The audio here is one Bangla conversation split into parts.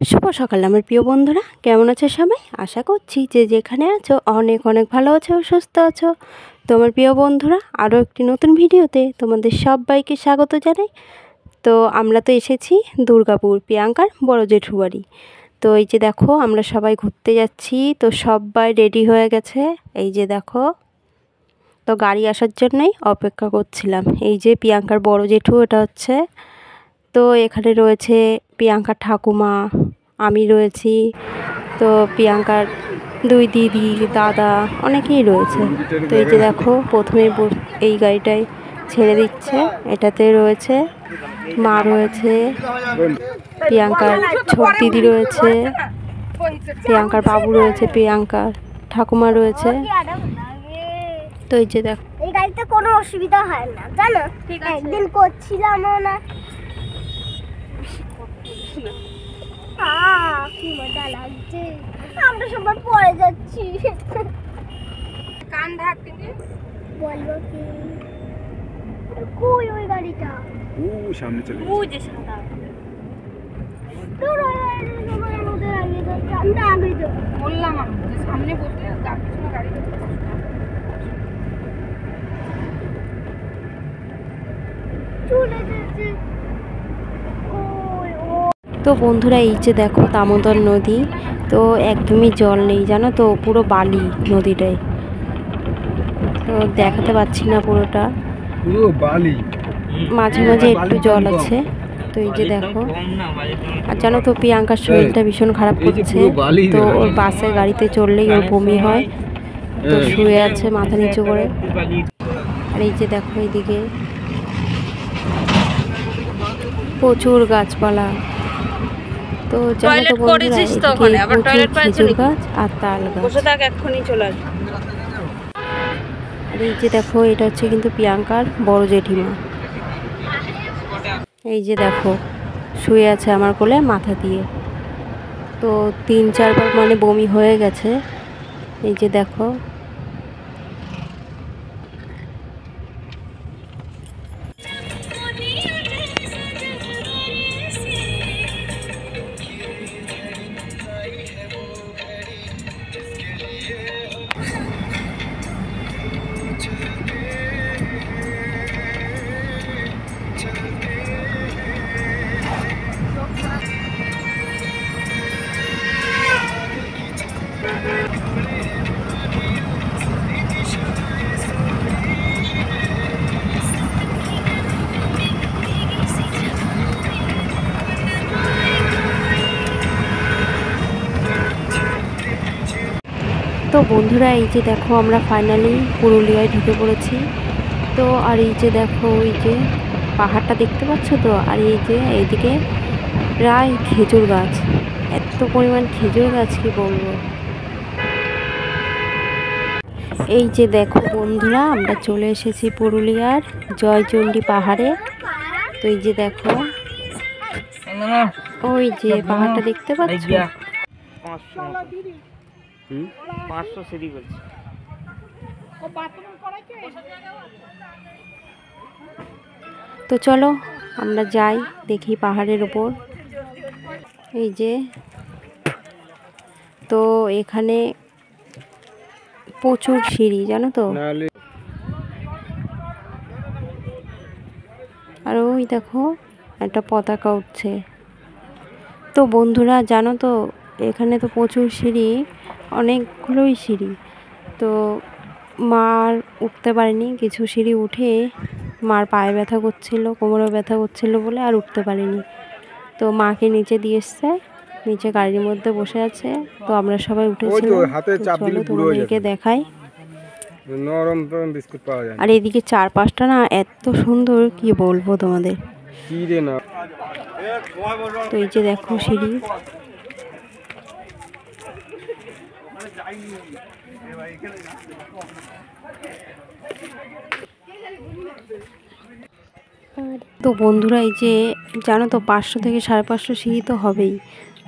শুভ সকাল আমার প্রিয় বন্ধুরা, কেমন আছো সবাই? আশা করছি যে যেখানে আছো অনেক অনেক ভালো আছো, সুস্থ আছো। তোমার প্রিয় বন্ধুরা, আরও একটি নতুন ভিডিওতে তোমাদের সবাইকে স্বাগত জানাই। তো আমরা তো এসেছি দুর্গাপুর, প্রিয়াঙ্কার বড় জেঠু বাড়ি। তো এই যে দেখো, আমরা সবাই ঘুরতে যাচ্ছি। তো সবাই রেডি হয়ে গেছে, এই যে দেখো। তো গাড়ি আসার জন্যই অপেক্ষা করছিলাম। এই যে প্রিয়াঙ্কার বড় জেঠু, এটা হচ্ছে। তো এখানে রয়েছে প্রিয়াঙ্কার ঠাকুমা, আমি রয়েছি, তো প্রিয়াঙ্কার দুই দিদি, দাদা, অনেকেই রয়েছে। তো এই যে দেখো, প্রথমে এই গাড়িটায় ছেড়ে দিচ্ছে। এটাতে রয়েছে মা রয়েছে, প্রিয়াঙ্কার ছোট দিদি রয়েছে, প্রিয়াঙ্কার বাবু রয়েছে, প্রিয়াঙ্কার ঠাকুমা রয়েছে। তো এই যে দেখো, এই গাড়িতে কোনো অসুবিধা হয় না, জানো? একদিন করছিলাম না, কি মজা লাগছে। আমরা সবাই পড়ে যাচ্ছি। কান ঢাক দিবি, বলবো কি কই ওই গাড়িটা? সামনে চলে যে সাদা দূর ওই গাড়ির মধ্যে লাগিয়ে যাচ্ছে। আমরা আগে যাব, বললাম আমি যে সামনে বসলে তার পিছনে গাড়ি ধরতে চলে যাচ্ছে। তো বন্ধুরা, এই যে দেখো দামোদর নদী। তো একদমই জল নেই, জানো তো, পুরো বালি নদীটায়। তো দেখাতে পাচ্ছি না পুরোটা, পুরো বালি, মাঝে মাঝে একটু জল আছে। তো এই যে দেখো, আর জানো তো প্রিয়াঙ্কার শরীরটা ভীষণ খারাপ করছে। তো ওর বাসে গাড়িতে চললেই ওর বমি হয়। তো শুয়ে আছে মাথা নিচু করে। আর এই যে দেখো, এইদিকে প্রচুর গাছপালা। তো জানো তো বন্ধুরা, খেজুর গাছ আর তাল গাছ। আর এই যে দেখো, এটা হচ্ছে কিন্তু প্রিয়াঙ্কার বড় জেঠিমা। এই যে দেখো, শুয়ে আছে আমার কোলে মাথা দিয়ে। তো 3-4 বার মানে বমি হয়ে গেছে। এই যে দেখো, তো বন্ধুরা, এই যে দেখো, আমরা ফাইনালি পুরুলিয়ায় ঢুকে পড়েছি। তো আর এই যে দেখো, ওই যে পাহাড়টা দেখতে পাচ্ছ তো, আর এই যে এইদিকে প্রায় খেজুর গাছ, এত পরিমাণ খেজুর গাছ কি বলবো। এই যে দেখো বন্ধুরা, আমরা চলে এসেছি পুরুলিয়ার জয়চণ্ডী পাহাড়ে। তো এই যে দেখো, ওই যে পাহাড়টা দেখতে পাচ্ছ। 500 সিঁড়ি বলছে। তো চলো আমরা যাই, দেখি পাহাড়ের ওপর। এই যে, তো এখানে প্রচুর সিঁড়ি, জানো তো। আর ওই দেখো, একটা পতাকা উঠছে। তো বন্ধুরা, জানো তো, এখানে তো প্রচুর সিঁড়ি, অনেকগুলোই সিঁড়ি। তো মার উঠতে পারেনি, কিছু সিঁড়ি উঠে মার পায়ে ব্যথা করছিল, কোমরে ব্যথা করছিল বলে আর উঠতে পারেনি। তো মাকে নিচে দিয়ে এসছে, নিচে গাড়ির মধ্যে বসে আছে। তো আমরা সবাই উঠেছিলাম। চলো তোমাদেরকে দেখাই। নরম নরম বিস্কুট পাওয়া যায়। আর এদিকে চারপাশটা না এত সুন্দর, কি বলবো তোমাদের। তো এই যে দেখো সিঁড়ি। তো বন্ধুরা, এই যে জানো তো, 500 থেকে 550 সিঁড়ি তো হবেই।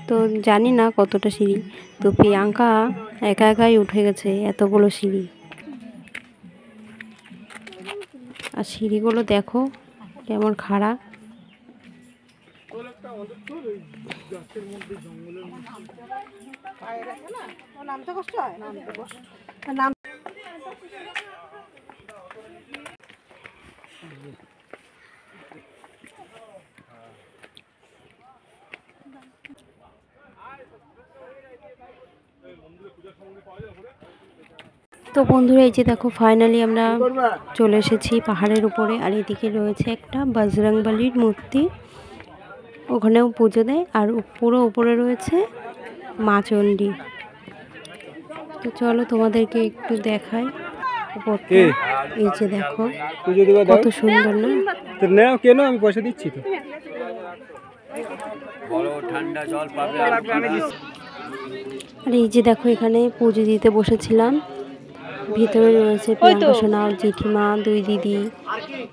তো জানি না কতটা সিঁড়ি। তো প্রিয়াঙ্কা একা একাই উঠে গেছে এতগুলো সিঁড়ি। আর সিঁড়িগুলো দেখো কেমন খাড়া। তো বন্ধুরা এই যে দেখো ফাইনালি আমরা চলে এসেছি পাহাড়ের উপরে। আর এদিকে রয়েছে একটা বজরংবলীর মূর্তি, ওখানেও পুজো দেয়। আর পুরো উপরে রয়েছে মা চণ্ডী। তো চলো তোমাদেরকে একটু দেখাই উপরটা। এই যে দেখো কত সুন্দর না? নাও কেন, আমি পয়সা দিচ্ছি তো। আর এই যে দেখো এখানে পুজো দিতে বসেছিলাম। ভিতরে রয়েছে প্রিয়াঙ্কা সোনা, জেঠিমা, দুই দিদি,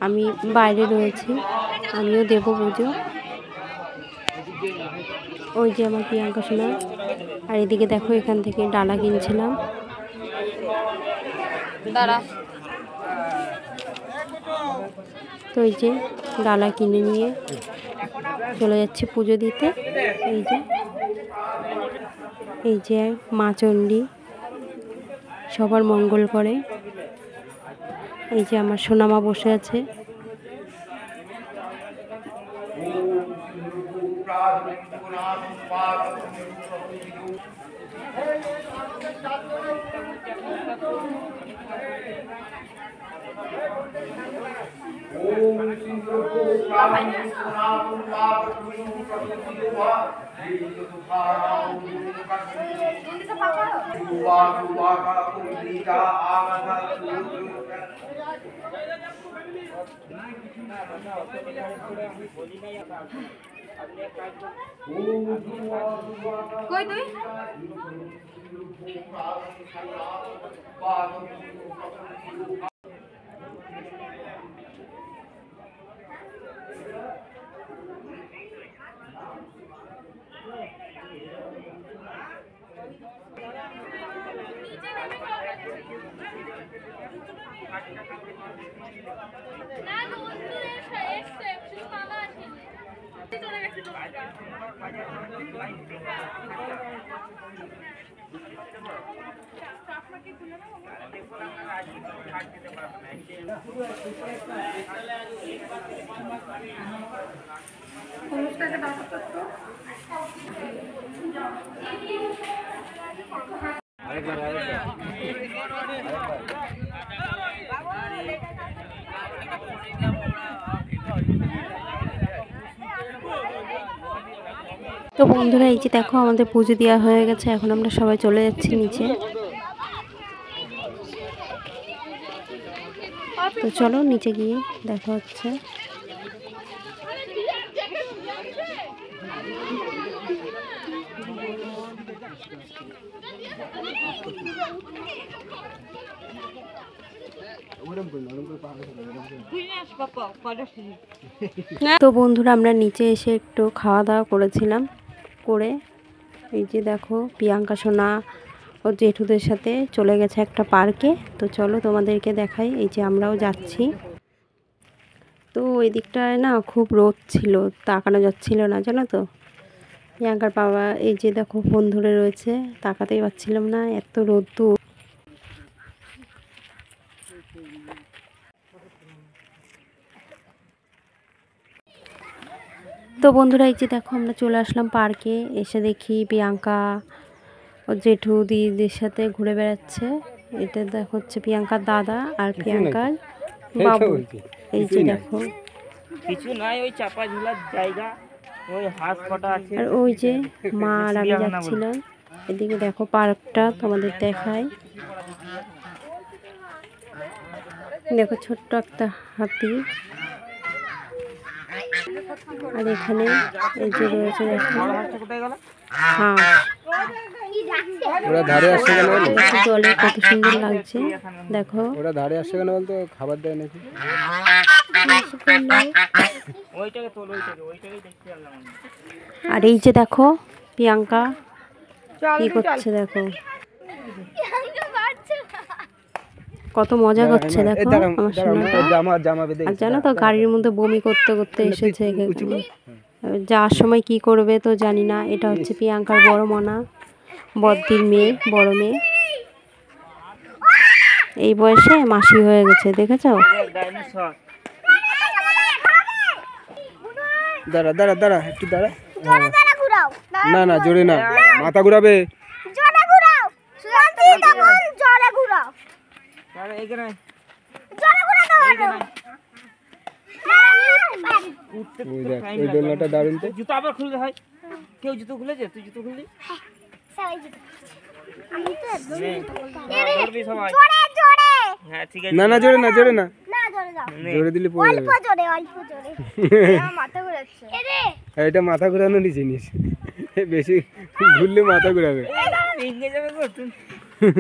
আমি বাইরে রয়েছি, আমিও দেব পুজো। ওই যে আমার প্রিয়াঙ্কা সোনা। আর এদিকে দেখো এখান থেকে ডালা কিনছিলাম। তো এই যে ডালা কিনে নিয়ে চলে যাচ্ছি পুজো দিতে। এই যে মা চণ্ডী সবার মঙ্গল করে। এই যে আমার সোনামা বসে আছে। কই তুই? তো বন্ধুরা এই যে দেখো আমাদের পুজো দেওয়া হয়ে গেছে, এখন আমরা সবাই চলে যাচ্ছি নিচে। তো চলো নিচে গিয়ে দেখা হচ্ছে। তো বন্ধুরা আমরা নিচে এসে একটু খাওয়া দাওয়া করেছিলাম, করে এই যে দেখো প্রিয়াঙ্কা সোনা ওর জেঠুদের সাথে চলে গেছে একটা পার্কে। তো চলো তোমাদেরকে দেখাই, এই যে আমরাও যাচ্ছি। তো ওই দিকটায় না খুব রোদ ছিল, তাকানো যাচ্ছিল না জানো তো। প্রিয়াঙ্কার বাবা এই যে দেখো ফোন ধরে রয়েছে, তাকাতেই পাচ্ছিলাম না, এত রোদ্দুর। তো বন্ধুরা এই যে দেখো আমরা চলে আসলাম পার্কে। এসে দেখি প্রিয়াঙ্কা ও জেঠু দিদিদের সাথে ঘুরে বেড়াচ্ছে। এটা দেখো হচ্ছে প্রিয়াঙ্কার দাদা আর প্রিয়াঙ্কার বাবু। এই যে দেখো কিছু নাই, ওই চাপা ঝুলার জায়গা, ওই হাঁস কটা আছে। আর ওই যে মা আর আমি যাচ্ছিলাম। এদিকে দেখো পার্কটা তোমাদের দেখায়। দেখো ছোট্ট একটা হাতি। আর এখানে এই যে রয়েছে দেখো হাঁস। ওরা ধারে আসছে কেন বলো? জলে কত সুন্দর লাগছে দেখো। ওরা ধারে আসছে কেন বলতো? খাবার দেয় নাকি? আর এই যে দেখো প্রিয়াঙ্কা কি করছে দেখো, কত মজা করছে দেখো আমার সোনাটা। আর জানো তো গাড়ির মধ্যে বমি করতে করতে এসেছে এখানে। যাওয়ার সময় কি করবে তো জানি না। এটা হচ্ছে প্রিয়াঙ্কার বড় মনা, বদ্দির মেয়ে, বড় মেয়ে। এই বয়সে মাসি হয়ে গেছে, দেখেছো? ডাইনোসর। দাঁড়া দাঁড়া দাঁড়া একটু দাঁড়া। জোরে জোরে ঘুরাও। না না জোরে না, মাথা ঘুরাবে। জোরে ঘুরাও। শান্তি তখন জোরে ঘুরাও। তাহলে এখানে জোরে ঘুরাতে হবে। উঠতে ওই তো দেখ টাইম ওই লাগে। দোলনাটা দারুণ তো। জুতো আবার খুলতে হয়। কেউ জুতো খুলেছে? তুই জুতো খুললি? সবাই জিতে। আমি তো একদম নে, ধরবি সবাই। জোরে জোরে। হ্যাঁ ঠিক আছে। না না জোরে না, জোরে না, না জোরে দাও। নে। জোরে দিলে পড়ে অল্প যাবে। জোরে অল্প জোরে। আমার মাথা ঘুরাচ্ছে। এরে এটা মাথা ঘুরানোরই জিনিস, বেশি ঘুরলে মাথা ঘুরাবে। ভেঙে যাবে গো তুমি।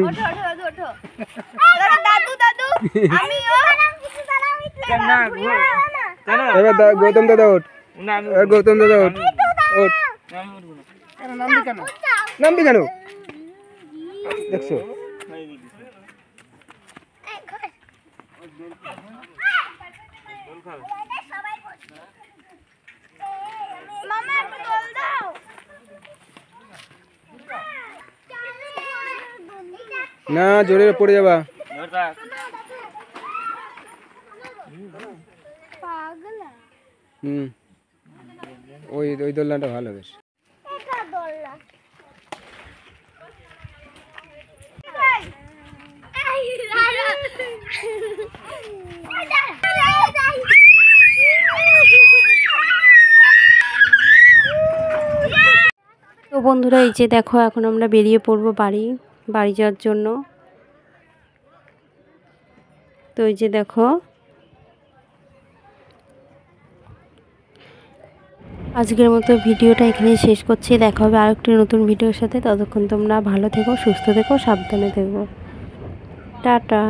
ওঠো ওঠো ওঠো ওঠো। দাদু দাদু আমি ও কিছু দাঁড়াও একটু কেন না গো? কেন? এবার গৌতম দাদা ওঠ, না আমি এবার গৌতম দাদা ওঠ, ওঠ। আমি উঠবো না। নামবি কেন? দেখছো হয়ে গেছে। বল খাও। মামা একটু দোল দাও। না, জোরে পড়ে যাবা। ধর থাক। পাগলা হুম, ওই ওই দোলনাটা ভালো বেশ। এটা দোলনা। তো বন্ধুরা, এই যে দেখো এখন আমরা বেরিয়ে পড়বো বাড়ি যাওয়ার জন্য। তো এই যে দেখো, আজকের মতো ভিডিওটা এখানেই শেষ করছি। দেখা হবে আরেকটি নতুন ভিডিওর সাথে। ততক্ষণ তোমরা ভালো থেকো, সুস্থ থেকো, সাবধানে থেকো। টাটা।